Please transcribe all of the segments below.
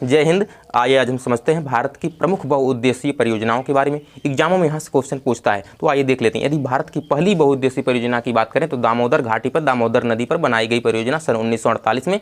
जय हिंद। आइए आज हम समझते हैं भारत की प्रमुख बहुउद्देशीय परियोजनाओं के बारे में। एग्जामों में यहाँ से क्वेश्चन पूछता है, तो आइए देख लेते हैं। यदि भारत की पहली बहुउद्देशीय परियोजना की बात करें तो दामोदर घाटी पर दामोदर नदी पर बनाई गई परियोजना सन 1948 में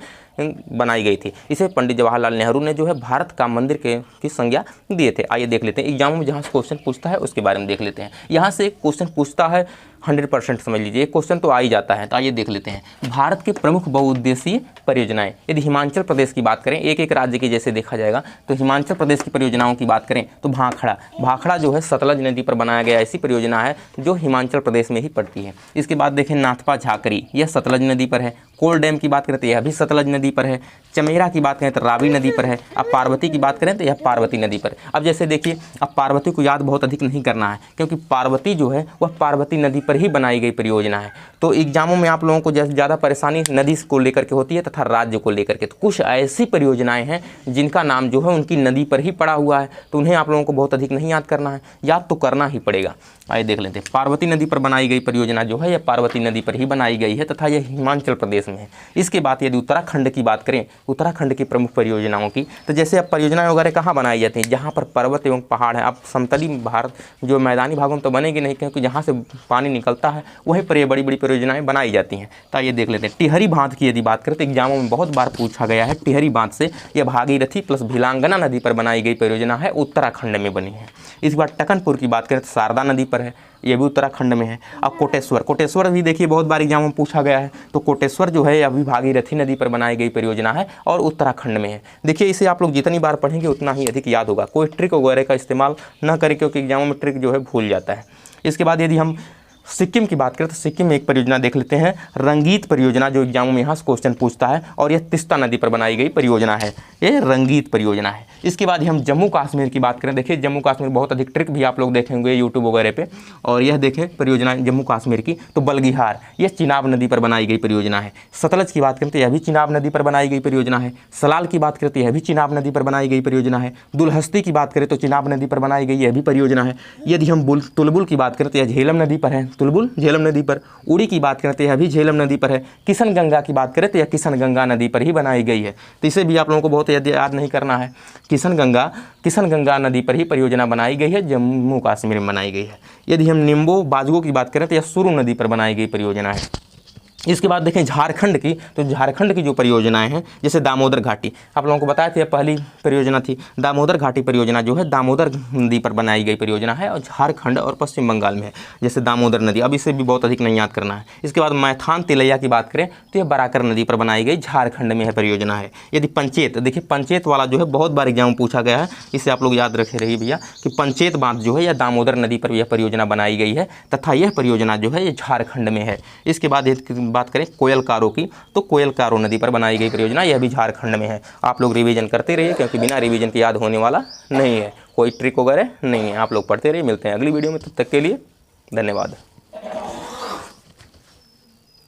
बनाई गई थी। इसे पंडित जवाहरलाल नेहरू ने जो है भारत का मंदिर की संज्ञा दिए थे। आइए देख लेते हैं एग्जामों में जहाँ से क्वेश्चन पूछता है उसके बारे में देख लेते हैं। यहाँ से क्वेश्चन पूछता है 100% समझ लीजिए, एक क्वेश्चन तो आ ही जाता है। तो आइए देख लेते हैं भारत के प्रमुख बहुउद्देशीय परियोजनाएं। यदि हिमाचल प्रदेश की बात करें, एक एक राज्य की जैसे देखा जाएगा, तो हिमाचल प्रदेश की परियोजनाओं की बात करें तो भाखड़ा जो है सतलज नदी पर बनाया गया ऐसी परियोजना है जो हिमाचल प्रदेश में ही पड़ती है। इसके बाद देखें नाथपा झाकरी, यह सतलज नदी पर है। कोल डैम की बात करें तो यह भी सतलज नदी पर है। चमेरा की बात करें तो रावी नदी पर है। अब पार्वती की बात करें तो यह पार्वती नदी पर। अब जैसे देखिए, अब पार्वती को याद बहुत अधिक नहीं करना है क्योंकि पार्वती जो है वह पार्वती नदी पर ही बनाई गई परियोजना है। तो एग्जामों में आप लोगों को ज़्यादा परेशानी नदी को लेकर के होती है तथा राज्य को लेकर के। तो कुछ ऐसी परियोजनाएं हैं जिनका नाम जो है उनकी नदी पर ही पड़ा हुआ है, तो उन्हें आप लोगों को बहुत अधिक नहीं याद करना है, याद तो करना ही पड़ेगा। आइए देख लेते हैं। पार्वती नदी पर बनाई गई परियोजना जो है यह पार्वती नदी पर ही बनाई गई है तथा यह हिमाचल प्रदेश में है। इसके बाद यदि उत्तराखंड की बात करें, उत्तराखंड की प्रमुख परियोजनाओं की, तो जैसे अब परियोजनाएं वगैरह कहाँ बनाई जाती हैं, जहाँ पर पर्वत एवं पहाड़ है। अब समतली भारत जो मैदानी भागों में तो बनेगी नहीं क्योंकि जहाँ से पानी निकलता है वहीं पर ये बड़ी बड़ी परियोजनाएं बनाई जाती हैं। तो ये देख लेते हैं। टिहरी बांध की यदि बात करें तो एग्जामों में बहुत बार पूछा गया है। टिहरी बांध से यह भागीरथी प्लस भिलांगना नदी पर बनाई गई परियोजना है, उत्तराखंड में बनी है। इस बार टकनपुर की बात करें तो शारदा नदी पर है, ये भी उत्तराखंड में है। अब कोटेश्वर भी देखिए बहुत बार एग्जाम में पूछा गया है। तो कोटेश्वर जो है अभी भागीरथी नदी पर बनाई गई परियोजना है और उत्तराखंड में है। देखिए इसे आप लोग जितनी बार पढ़ेंगे उतना ही अधिक याद होगा। कोई ट्रिक वगैरह का इस्तेमाल न करें क्योंकि एग्जामों में ट्रिक जो है भूल जाता है। इसके बाद यदि हम सिक्किम की बात करें तो सिक्किम में एक परियोजना देख लेते हैं, रंगीत परियोजना, जो एग्जामों में यहाँ से क्वेश्चन पूछता है और यह तिस्ता नदी पर बनाई गई परियोजना है। ये रंगीत परियोजना है। इसके बाद हम जम्मू कश्मीर की बात करें, देखिए जम्मू कश्मीर बहुत अधिक ट्रिक भी आप लोग देखेंगे यूट्यूब वगैरह पे। और यह देखें परियोजना जम्मू कश्मीर की, तो बलगिहार यह चिनाब नदी पर बनाई गई परियोजना है। सतलज की बात करें तो यह भी चिनाब नदी पर बनाई गई परियोजना है। सलाल की बात करें तो यह भी चिनाब नदी पर बनाई गई परियोजना है। दुलहस्ती की बात करें तो चिनाब नदी पर बनाई गई यह भी परियोजना है। यदि हम तुलबुल की बात करें तो यह झेलम नदी पर है, तुलबुल झेलम नदी पर। उड़ी की बात करें तो यह भी झेलम नदी पर है। किशन गंगा की बात करें तो यह किशन गंगा नदी पर ही बनाई गई है। तो इसे भी आप लोगों को बहुत याद नहीं करना है। किशन गंगा नदी पर ही परियोजना बनाई गई है, जम्मू कश्मीर में बनाई गई है। यदि हम निम्बो बाजगो की बात करें तो यह सुरु नदी पर बनाई गई परियोजना है। इसके बाद देखें झारखंड की, तो झारखंड की जो परियोजनाएं हैं जैसे दामोदर घाटी, आप लोगों को बताया था पहली परियोजना थी। दामोदर घाटी परियोजना जो है दामोदर नदी पर बनाई गई परियोजना है और झारखंड और पश्चिम बंगाल में है, जैसे दामोदर नदी। अब इसे भी बहुत अधिक नहीं याद करना है। इसके बाद मैथान तिलैया की बात करें तो यह बराकर नदी पर बनाई गई झारखंड में है परियोजना है। यदि पंचेत, देखिए पंचेत वाला जो है बहुत बार एग्जाम में पूछा गया है, इसे आप लोग याद रखे रहिए भैया कि पंचेत बांध जो है यह दामोदर नदी पर यह परियोजना बनाई गई है तथा यह परियोजना जो है ये झारखंड में है। इसके बाद बात करें कोयलकारो की, तो कोयलकारो नदी पर बनाई गई परियोजना यह भी झारखंड में है। आप लोग रिवीजन करते रहिए क्योंकि बिना रिवीजन के याद होने वाला नहीं है, कोई ट्रिक वगैरह नहीं है। आप लोग पढ़ते रहिए। मिलते हैं अगली वीडियो में, तब तक के लिए धन्यवाद।